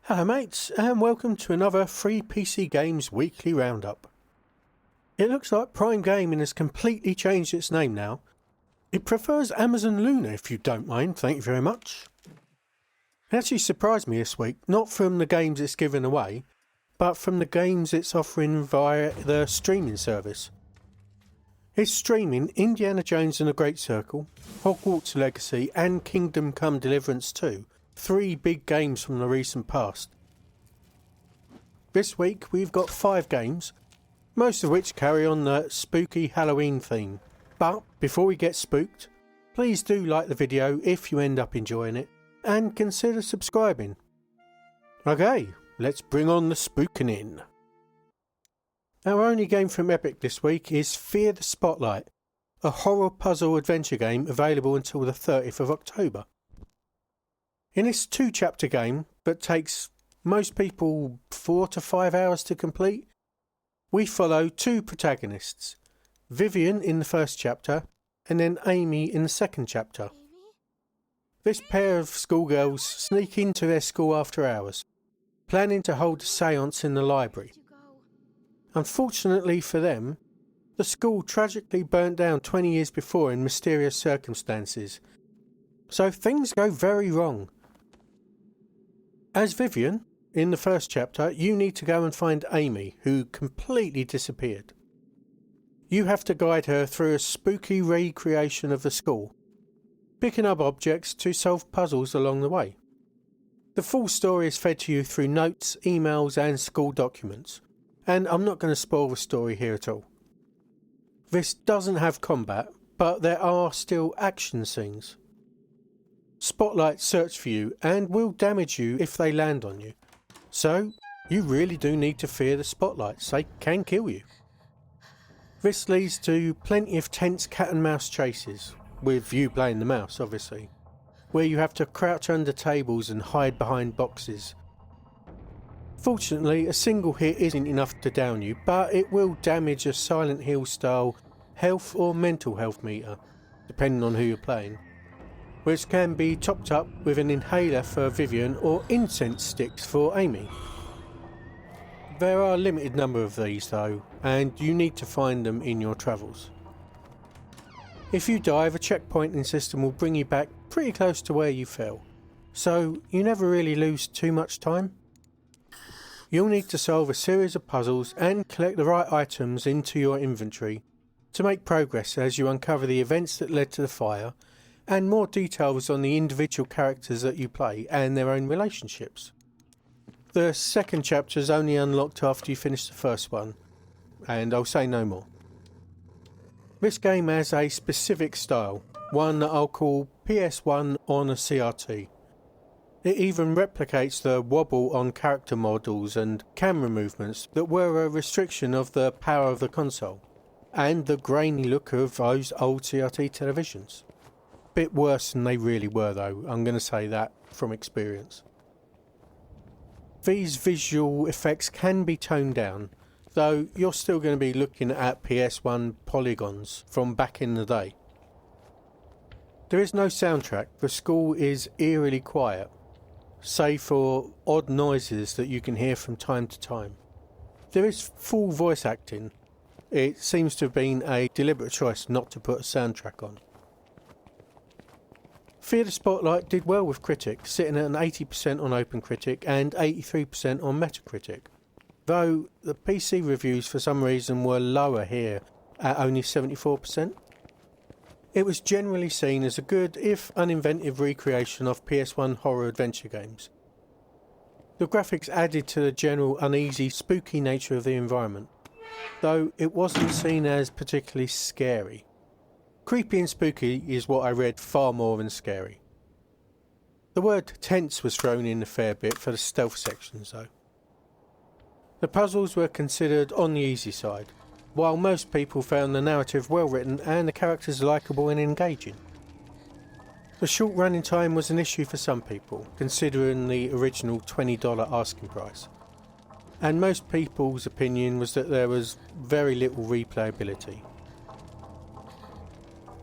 Hello mates, and welcome to another Free PC Games Weekly Roundup. It looks like Prime Gaming has completely changed its name now. It prefers Amazon Luna if you don't mind, thank you very much. It actually surprised me this week, not from the games it's giving away, but from the games it's offering via the streaming service. It's streaming Indiana Jones and the Great Circle, Hogwarts Legacy and Kingdom Come Deliverance 2. 3 big games from the recent past. This week we've got 5 games, most of which carry on the spooky Halloween theme. But before we get spooked, please do like the video if you end up enjoying it, and consider subscribing. Okay, let's bring on the spooking in. Our only game from Epic this week is Fear the Spotlight, a horror puzzle adventure game available until the 30th of October. In this 2-chapter game that takes most people 4 to 5 hours to complete, we follow 2 protagonists, Vivian in the first chapter and then Amy in the second chapter. This pair of schoolgirls sneak into their school after hours, planning to hold a séance in the library. Unfortunately for them, the school tragically burnt down 20 years before in mysterious circumstances, so things go very wrong. As Vivian, in the first chapter, you need to go and find Amy, who completely disappeared. You have to guide her through a spooky recreation of the school, picking up objects to solve puzzles along the way. The full story is fed to you through notes, emails and school documents, and I'm not going to spoil the story here at all. This doesn't have combat, but there are still action scenes. Spotlights search for you and will damage you if they land on you. So, you really do need to fear the spotlights, they can kill you. This leads to plenty of tense cat and mouse chases, with you playing the mouse obviously, where you have to crouch under tables and hide behind boxes. Fortunately, a single hit isn't enough to down you, but it will damage a Silent Hill style health or mental health meter, depending on who you're playing, which can be topped up with an inhaler for Vivian or incense sticks for Amy. There are a limited number of these though, and you need to find them in your travels. If you die, the checkpointing system will bring you back pretty close to where you fell, so you never really lose too much time. You'll need to solve a series of puzzles and collect the right items into your inventory to make progress as you uncover the events that led to the fire, and more details on the individual characters that you play and their own relationships. The second chapter is only unlocked after you finish the first one, and I'll say no more. This game has a specific style, one that I'll call PS1 on a CRT. It even replicates the wobble on character models and camera movements that were a restriction of the power of the console, and the grainy look of those old CRT televisions. Bit worse than they really were though, I'm going to say that from experience. These visual effects can be toned down, though you're still going to be looking at PS1 polygons from back in the day. There is no soundtrack, the school is eerily quiet, save for odd noises that you can hear from time to time. There is full voice acting. It seems to have been a deliberate choice not to put a soundtrack on. Fear the Spotlight did well with critics, sitting at an 80% on OpenCritic and 83% on Metacritic, though the PC reviews for some reason were lower here at only 74%. It was generally seen as a good, if uninventive, recreation of PS1 horror adventure games. The graphics added to the general uneasy, spooky nature of the environment, though it wasn't seen as particularly scary. Creepy and spooky is what I read far more than scary. The word tense was thrown in a fair bit for the stealth sections though. The puzzles were considered on the easy side, while most people found the narrative well written and the characters likeable and engaging. The short running time was an issue for some people, considering the original $20 asking price, and most people's opinion was that there was very little replayability.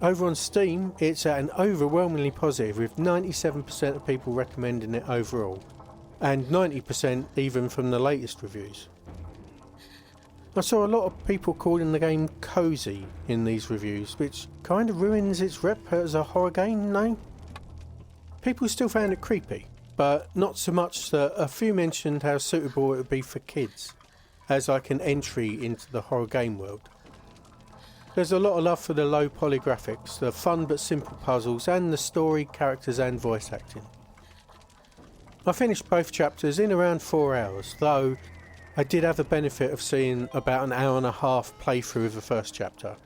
Over on Steam, it's at an overwhelmingly positive, with 97% of people recommending it overall, and 90% even from the latest reviews. I saw a lot of people calling the game cozy in these reviews, which kind of ruins its rep as a horror game, no? People still found it creepy, but not so much that a few mentioned how suitable it would be for kids, as like an entry into the horror game world. There's a lot of love for the low poly graphics, the fun but simple puzzles, and the story, characters and voice acting. I finished both chapters in around 4 hours, though I did have the benefit of seeing about an hour and a half playthrough of the first chapter,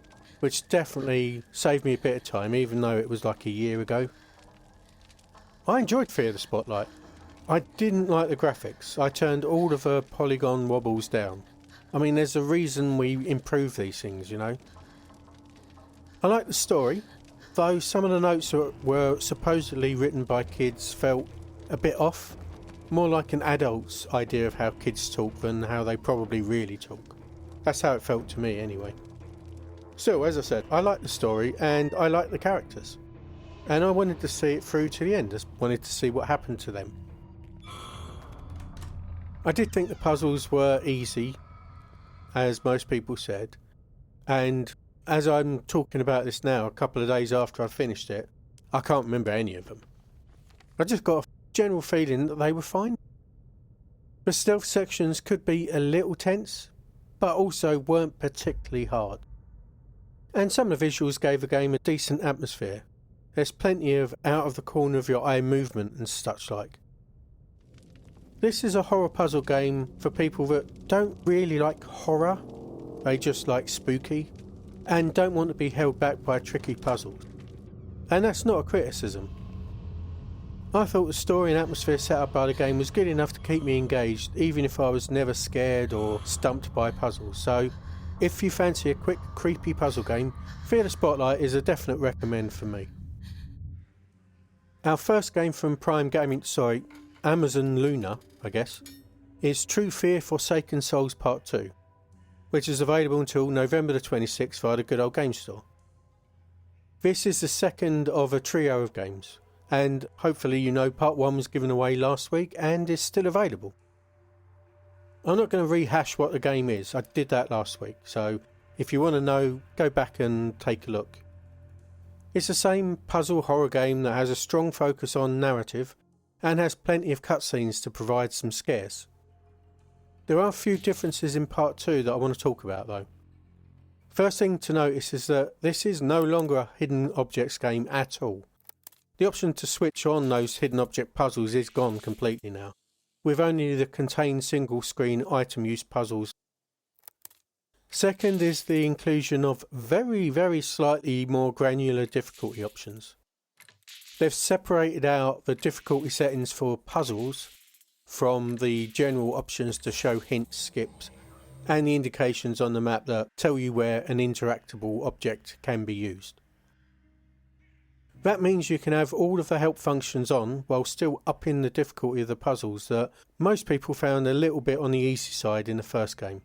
which definitely saved me a bit of time even though it was like a year ago. I enjoyed Fear the Spotlight. I didn't like the graphics. I turned all of the polygon wobbles down. I mean, there's a reason we improve these things, you know. I like the story, though some of the notes that were supposedly written by kids felt a bit off. More like an adult's idea of how kids talk than how they probably really talk. That's how it felt to me anyway. Still, as I said, I like the story and I like the characters. And I wanted to see it through to the end. I wanted to see what happened to them. I did think the puzzles were easy, as most people said. And as I'm talking about this now, a couple of days after I finished it, I can't remember any of them. I just got a general feeling that they were fine. The stealth sections could be a little tense, but also weren't particularly hard. And some of the visuals gave the game a decent atmosphere. There's plenty of out of the corner of your eye movement and such like. This is a horror puzzle game for people that don't really like horror, they just like spooky, and don't want to be held back by tricky puzzles. And that's not a criticism. I thought the story and atmosphere set up by the game was good enough to keep me engaged, even if I was never scared or stumped by puzzles. So, if you fancy a quick, creepy puzzle game, Fear the Spotlight is a definite recommend for me. Our first game from Amazon Luna, I guess, is True Fear Forsaken Souls Part 2, which is available until November the 26th via the Good Old Game Store. This is the second of a trio of games. And hopefully you know part 1 was given away last week and is still available. I'm not going to rehash what the game is, I did that last week, so if you want to know, go back and take a look. It's the same puzzle horror game that has a strong focus on narrative and has plenty of cutscenes to provide some scares. There are a few differences in part 2 that I want to talk about though. First thing to notice is that this is no longer a hidden objects game at all. The option to switch on those hidden object puzzles is gone completely now, with only the contain single screen item use puzzles. Second is the inclusion of very slightly more granular difficulty options. They've separated out the difficulty settings for puzzles from the general options to show hints, skips, and the indications on the map that tell you where an interactable object can be used. That means you can have all of the help functions on while still upping the difficulty of the puzzles that most people found a little bit on the easy side in the first game.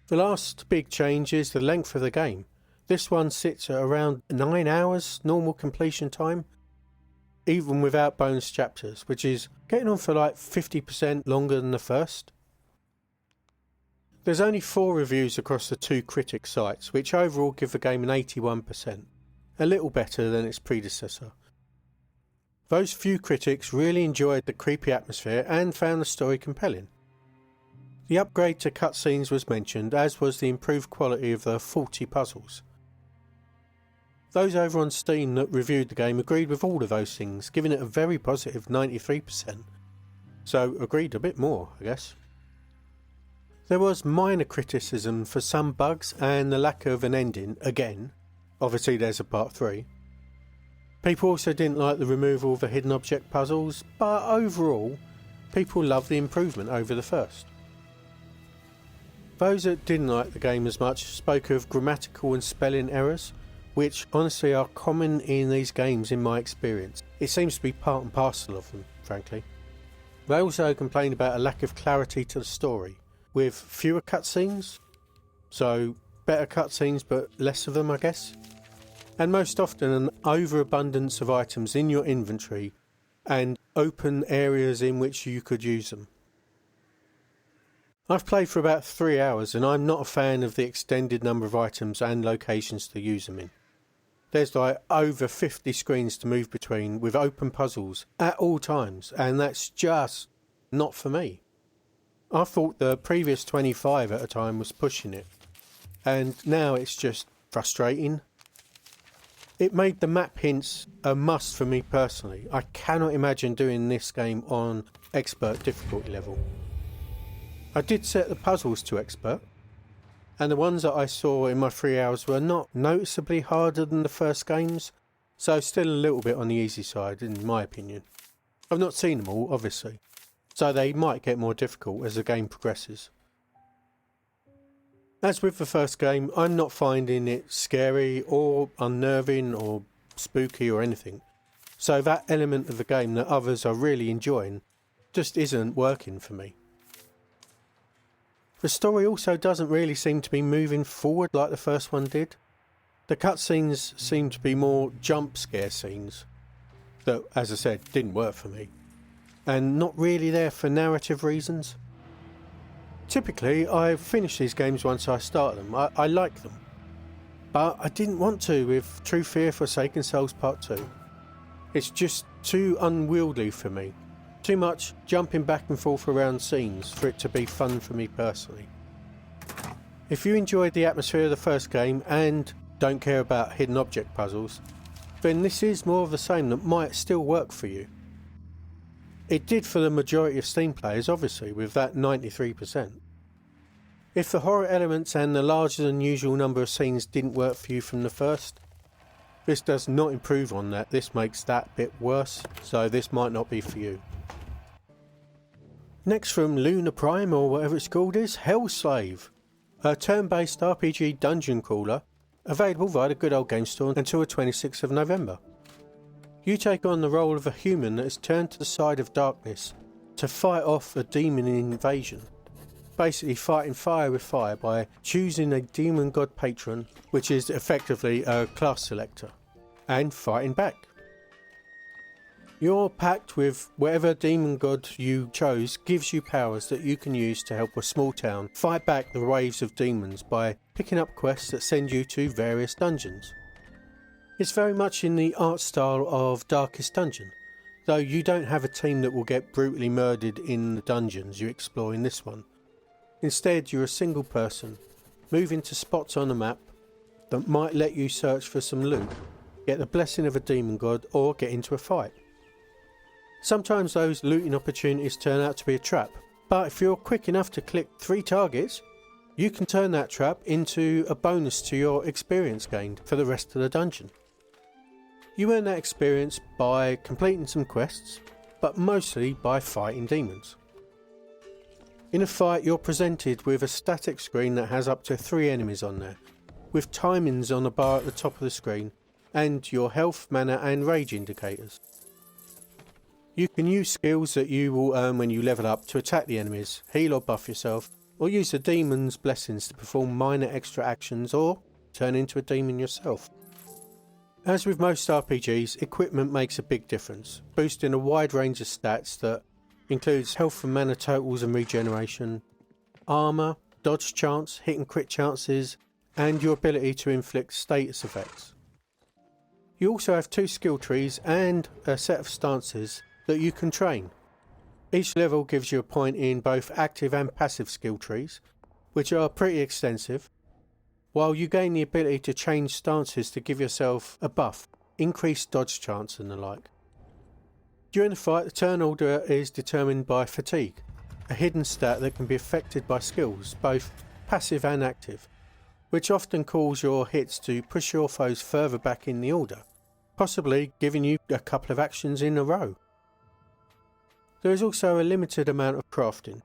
The last big change is the length of the game. This one sits at around 9 hours normal completion time, even without bonus chapters, which is getting on for like 50% longer than the first. There's only 4 reviews across the 2 critic sites, which overall give the game an 81%. A little better than its predecessor. Those few critics really enjoyed the creepy atmosphere and found the story compelling. The upgrade to cutscenes was mentioned, as was the improved quality of the faulty puzzles. Those over on Steam that reviewed the game agreed with all of those things, giving it a very positive 93%. So agreed a bit more, I guess. There was minor criticism for some bugs and the lack of an ending, again. Obviously there's a part 3. People also didn't like the removal of the hidden object puzzles, but overall, people loved the improvement over the first. Those that didn't like the game as much spoke of grammatical and spelling errors, which honestly are common in these games in my experience. It seems to be part and parcel of them, frankly. They also complained about a lack of clarity to the story, with fewer cutscenes, so better cutscenes but less of them I guess. And most often an overabundance of items in your inventory and open areas in which you could use them. I've played for about 3 hours and I'm not a fan of the extended number of items and locations to use them in. There's like over 50 screens to move between with open puzzles at all times, and that's just not for me. I thought the previous 25 at a time was pushing it, and now it's just frustrating. It made the map hints a must for me personally. I cannot imagine doing this game on expert difficulty level. I did set the puzzles to expert, and the ones that I saw in my 3 hours were not noticeably harder than the first games, so still a little bit on the easy side in my opinion. I've not seen them all, obviously, so they might get more difficult as the game progresses. As with the first game, I'm not finding it scary or unnerving or spooky or anything, so that element of the game that others are really enjoying just isn't working for me. The story also doesn't really seem to be moving forward like the first one did. The cutscenes seem to be more jump scare scenes that, as I said, didn't work for me, and not really there for narrative reasons. Typically, I finish these games once I start them. I like them, but I didn't want to with True Fear Forsaken Souls Part 2. It's just too unwieldy for me. Too much jumping back and forth around scenes for it to be fun for me personally. If you enjoyed the atmosphere of the first game and don't care about hidden object puzzles, then this is more of the same that might still work for you. It did for the majority of Steam players, obviously, with that 93%. If the horror elements and the larger than usual number of scenes didn't work for you from the first, this does not improve on that. This makes that bit worse, so this might not be for you. Next from Lunar Prime, or whatever it's called, is Hellslave, a turn-based RPG dungeon crawler available via the Good Old Game Store until the 26th of November. You take on the role of a human that has turned to the side of darkness to fight off a demon invasion. Basically fighting fire with fire by choosing a demon god patron, which is effectively a class selector, and fighting back. Your pact with whatever demon god you chose gives you powers that you can use to help a small town fight back the waves of demons by picking up quests that send you to various dungeons. It's very much in the art style of Darkest Dungeon, though you don't have a team that will get brutally murdered in the dungeons you explore in this one. Instead, you're a single person, moving to spots on the map that might let you search for some loot, get the blessing of a demon god, or get into a fight. Sometimes those looting opportunities turn out to be a trap, but if you're quick enough to click 3 targets, you can turn that trap into a bonus to your experience gained for the rest of the dungeon. You earn that experience by completing some quests, but mostly by fighting demons. In a fight, you're presented with a static screen that has up to 3 enemies on there, with timings on a bar at the top of the screen, and your health, mana and rage indicators. You can use skills that you will earn when you level up to attack the enemies, heal or buff yourself, or use the demon's blessings to perform minor extra actions or turn into a demon yourself. As with most RPGs, equipment makes a big difference, boosting a wide range of stats that includes health and mana totals and regeneration, armour, dodge chance, hit and crit chances, and your ability to inflict status effects. You also have 2 skill trees and a set of stances that you can train. Each level gives you a point in both active and passive skill trees, which are pretty extensive, while you gain the ability to change stances to give yourself a buff, increased dodge chance and the like. During the fight, the turn order is determined by fatigue, a hidden stat that can be affected by skills, both passive and active, which often cause your hits to push your foes further back in the order, possibly giving you a couple of actions in a row. There is also a limited amount of crafting.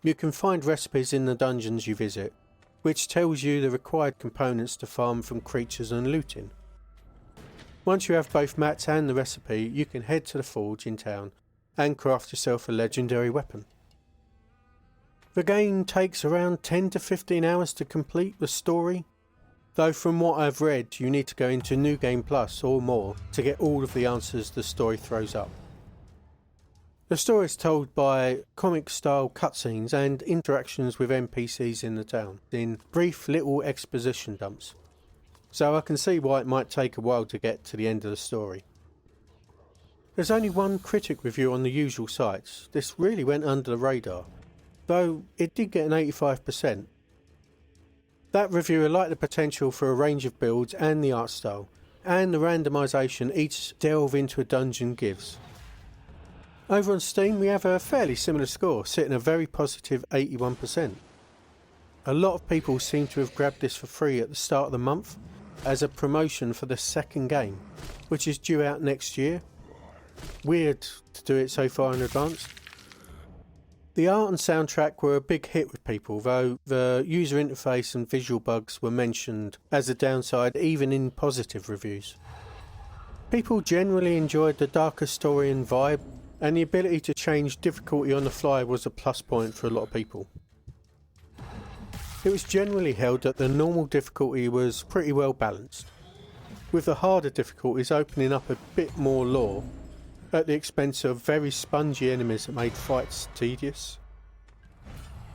You can find recipes in the dungeons you visit, which tells you the required components to farm from creatures and looting. Once you have both mats and the recipe, you can head to the forge in town and craft yourself a legendary weapon. The game takes around 10 to 15 hours to complete the story, though from what I've read you need to go into New Game Plus or more to get all of the answers the story throws up. The story is told by comic-style cutscenes and interactions with NPCs in the town, in brief little exposition dumps. So I can see why it might take a while to get to the end of the story. There's only one critic review on the usual sites. This really went under the radar, though it did get an 85%. That reviewer liked the potential for a range of builds and the art style, and the randomisation each delve into a dungeon gives. Over on Steam we have a fairly similar score, sitting a very positive 81%. A lot of people seem to have grabbed this for free at the start of the month as a promotion for the second game, which is due out next year. Weird to do it so far in advance. The art and soundtrack were a big hit with people, though the user interface and visual bugs were mentioned as a downside even in positive reviews. People generally enjoyed the darker story and vibe, and the ability to change difficulty on the fly was a plus point for a lot of people. It was generally held that the normal difficulty was pretty well balanced, with the harder difficulties opening up a bit more lore at the expense of very spongy enemies that made fights tedious.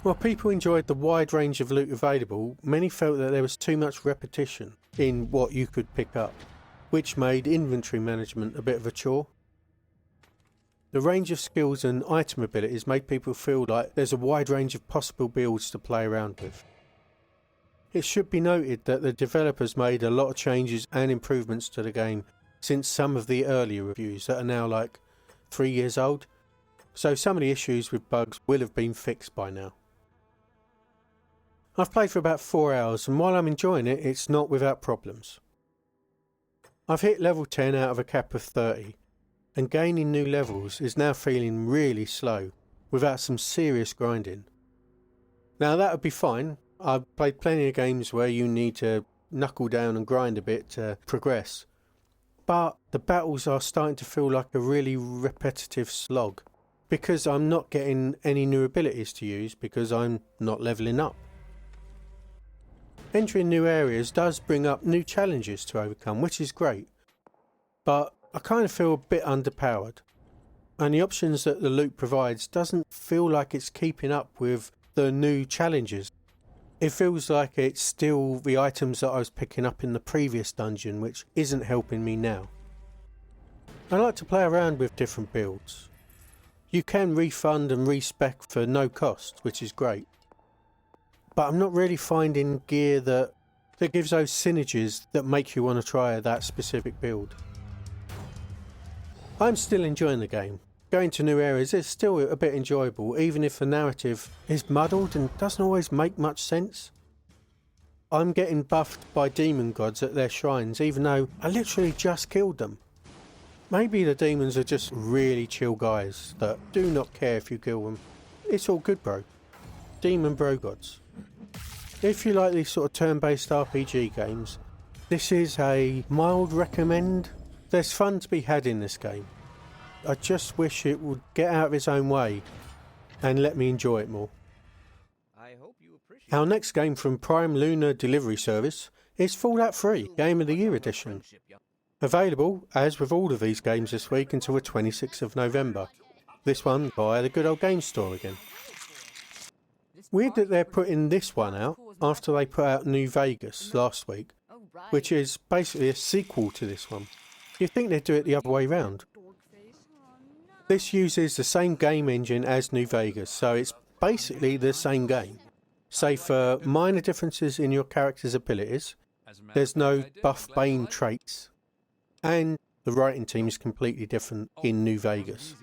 While people enjoyed the wide range of loot available, many felt that there was too much repetition in what you could pick up, which made inventory management a bit of a chore. The range of skills and item abilities made people feel like there's a wide range of possible builds to play around with. It should be noted that the developers made a lot of changes and improvements to the game since some of the earlier reviews that are now like 3 years old, so some of the issues with bugs will have been fixed by now. I've played for about 4 hours, and while I'm enjoying it, it's not without problems. I've hit level 10 out of a cap of 30, and gaining new levels is now feeling really slow without some serious grinding. Now that would be fine. I've played plenty of games where you need to knuckle down and grind a bit to progress, but the battles are starting to feel like a really repetitive slog because I'm not getting any new abilities to use because I'm not levelling up. Entering new areas does bring up new challenges to overcome, which is great, but I kind of feel a bit underpowered, and the options that the loot provides doesn't feel like it's keeping up with the new challenges. It feels like it's still the items that I was picking up in the previous dungeon, which isn't helping me now. I like to play around with different builds. You can refund and respec for no cost, which is great, but I'm not really finding gear that gives those synergies that make you want to try that specific build. I'm still enjoying the game. Going to new areas is still a bit enjoyable, even if the narrative is muddled and doesn't always make much sense. I'm getting buffed by demon gods at their shrines, even though I literally just killed them. Maybe the demons are just really chill guys that do not care if you kill them. It's all good, bro. Demon bro gods. If you like these sort of turn-based RPG games, this is a mild recommend. There's fun to be had in this game. I just wish it would get out of its own way and let me enjoy it more. Our next game from Prime Lunar Delivery Service is Fallout 3 Game of the Year Edition. Available, as with all of these games this week, until the 26th of November. This one via the Good Old Games Store again. Weird that they're putting this one out after they put out New Vegas last week, which is basically a sequel to this one. You'd think they'd do it the other way round. This uses the same game engine as New Vegas, so it's basically the same game, save for minor differences in your character's abilities. There's no buff Bane traits, and the writing team is completely different in New Vegas.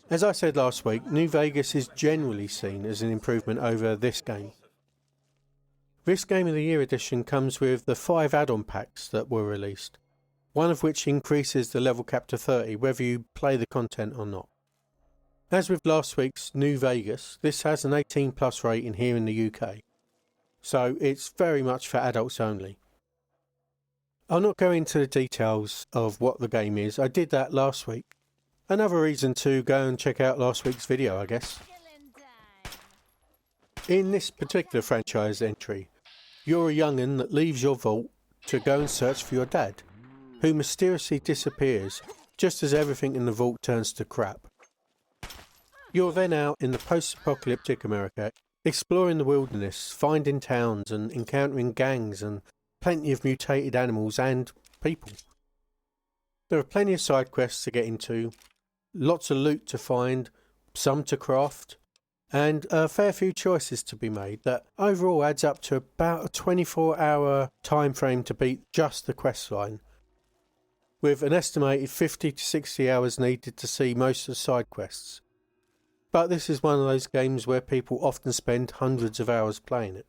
As I said last week, New Vegas is generally seen as an improvement over this game. This Game of the Year edition comes with the 5 add-on packs that were released, one of which increases the level cap to 30 whether you play the content or not. As with last week's New Vegas, this has an 18 plus rating here in the UK, so it's very much for adults only. I'll not go into the details of what the game is, I did that last week. Another reason to go and check out last week's video, I guess. In this particular franchise entry, you're a young'un that leaves your vault to go and search for your dad, who mysteriously disappears just as everything in the vault turns to crap. You're then out in the post-apocalyptic America, exploring the wilderness, finding towns and encountering gangs and plenty of mutated animals and people. There are plenty of side quests to get into, lots of loot to find, some to craft, and a fair few choices to be made that overall adds up to about a 24-hour time frame to beat just the quest line, with an estimated 50 to 60 hours needed to see most of the side quests. But this is one of those games where people often spend hundreds of hours playing it.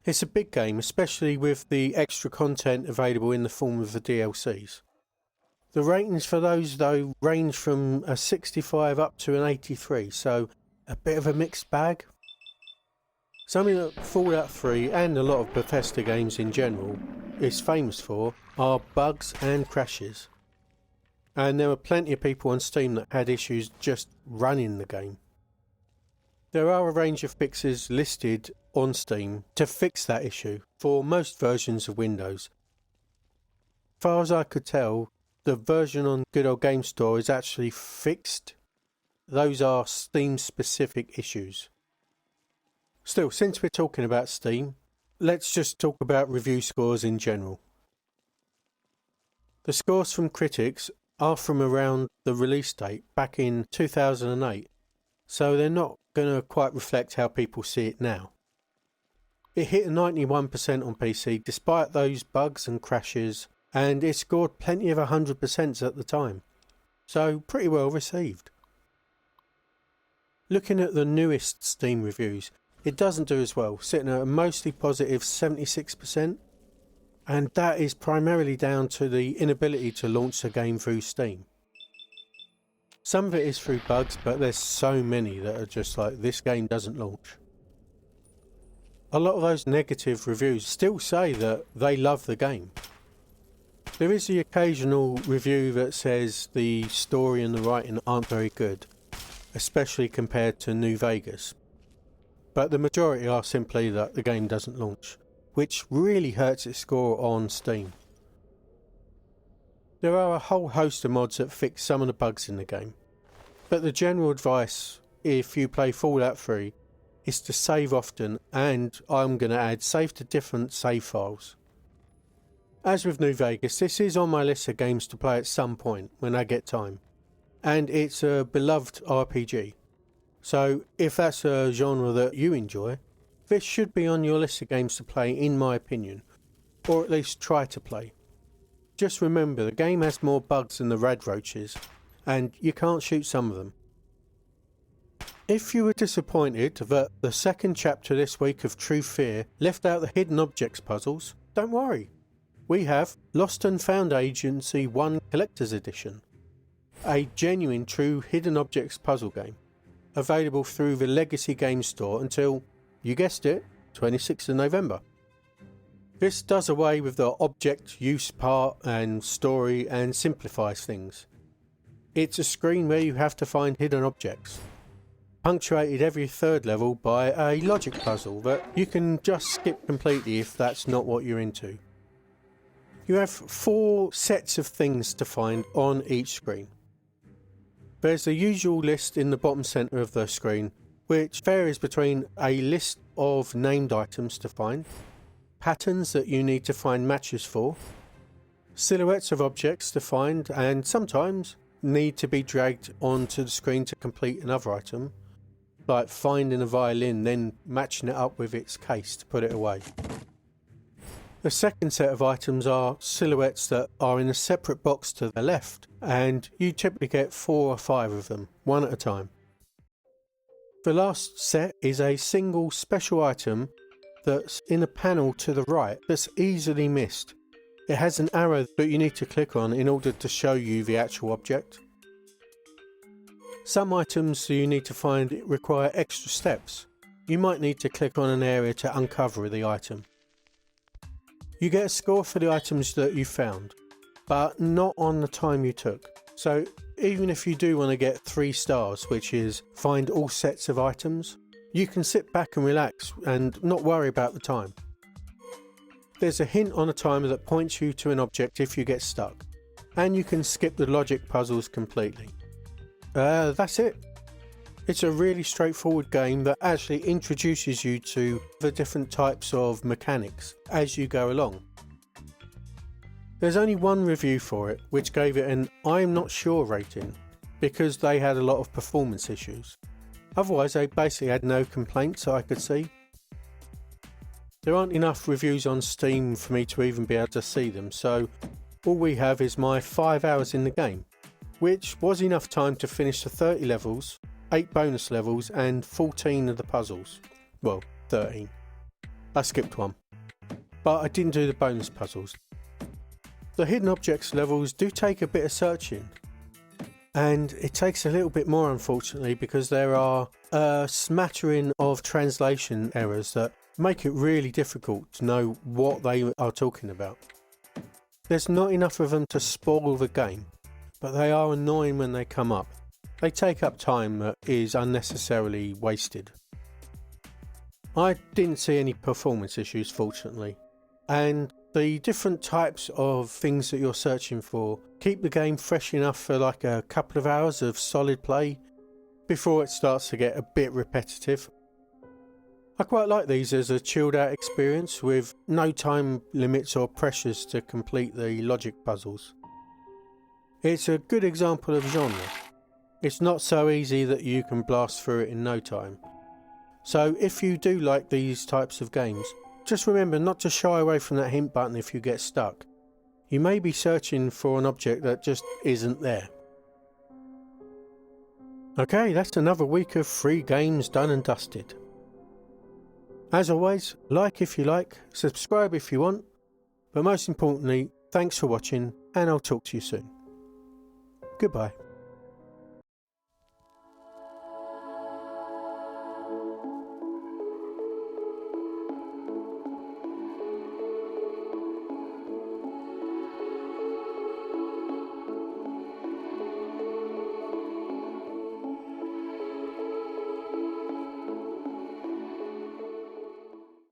It's a big game, especially with the extra content available in the form of the DLCs. The ratings for those, though, range from a 65 up to an 83, so a bit of a mixed bag. Something that Fallout 3 and a lot of Bethesda games in general is famous for are bugs and crashes. And there were plenty of people on Steam that had issues just running the game. There are a range of fixes listed on Steam to fix that issue for most versions of Windows. As far as I could tell, the version on Good Old Game Store is actually fixed. Those are Steam-specific issues. Still, since we're talking about Steam, let's just talk about review scores in general. The scores from critics are from around the release date, back in 2008, so they're not going to quite reflect how people see it now. It hit a 91% on PC despite those bugs and crashes, and it scored plenty of 100% at the time, so pretty well received. Looking at the newest Steam reviews, it doesn't do as well, sitting at a mostly positive 76%, and that is primarily down to the inability to launch the game through Steam. Some of it is through bugs, but there's so many that are just like, this game doesn't launch. A lot of those negative reviews still say that they love the game. There is the occasional review that says the story and the writing aren't very good, especially compared to New Vegas. But the majority are simply that the game doesn't launch, which really hurts its score on Steam. There are a whole host of mods that fix some of the bugs in the game, but the general advice if you play Fallout 3 is to save often, and I'm going to add save to different save files. As with New Vegas, this is on my list of games to play at some point when I get time, and it's a beloved RPG. So if that's a genre that you enjoy, this should be on your list of games to play in my opinion, or at least try to play. Just remember, the game has more bugs than the rad roaches, and you can't shoot some of them. If you were disappointed that the second chapter this week of True Fear left out the hidden objects puzzles, don't worry. We have Lost and Found Agency 1 Collector's Edition, a genuine true hidden objects puzzle game, available through the Legacy Game Store until, you guessed it, 26th of November. This does away with the object use part and story and simplifies things. It's a screen where you have to find hidden objects, punctuated every third level by a logic puzzle that you can just skip completely if that's not what you're into. You have 4 sets of things to find on each screen. There's the usual list in the bottom centre of the screen, which varies between a list of named items to find, patterns that you need to find matches for, silhouettes of objects to find and sometimes need to be dragged onto the screen to complete another item, like finding a violin then matching it up with its case to put it away. The second set of items are silhouettes that are in a separate box to the left, and you typically get 4 or 5 of them, one at a time. The last set is a single special item that's in a panel to the right that's easily missed. It has an arrow that you need to click on in order to show you the actual object. Some items you need to find require extra steps. You might need to click on an area to uncover the item. You get a score for the items that you found, but not on the time you took. So even if you do want to get 3 stars, which is find all sets of items, you can sit back and relax and not worry about the time. There's a hint on a timer that points you to an object if you get stuck, and you can skip the logic puzzles completely. That's it. It's a really straightforward game that actually introduces you to the different types of mechanics as you go along. There's only one review for it which gave it an I'm not sure rating because they had a lot of performance issues. Otherwise they basically had no complaints that I could see. There aren't enough reviews on Steam for me to even be able to see them, so all we have is my 5 hours in the game, which was enough time to finish the 30 levels, 8 bonus levels and 14 of the puzzles. Well, 13. I skipped one, but I didn't do the bonus puzzles. The hidden objects levels do take a bit of searching, and it takes a little bit more unfortunately because there are a smattering of translation errors that make it really difficult to know what they are talking about. There's not enough of them to spoil the game, but they are annoying when they come up. They take up time that is unnecessarily wasted. I didn't see any performance issues fortunately, and the different types of things that you're searching for keep the game fresh enough for like a couple of hours of solid play before it starts to get a bit repetitive. I quite like these as a chilled out experience with no time limits or pressures to complete the logic puzzles. It's a good example of genre. It's not so easy that you can blast through it in no time. So if you do like these types of games, just remember not to shy away from that hint button if you get stuck. You may be searching for an object that just isn't there. Okay, that's another week of free games done and dusted. As always, like if you like, subscribe if you want, but most importantly, thanks for watching and I'll talk to you soon. Goodbye.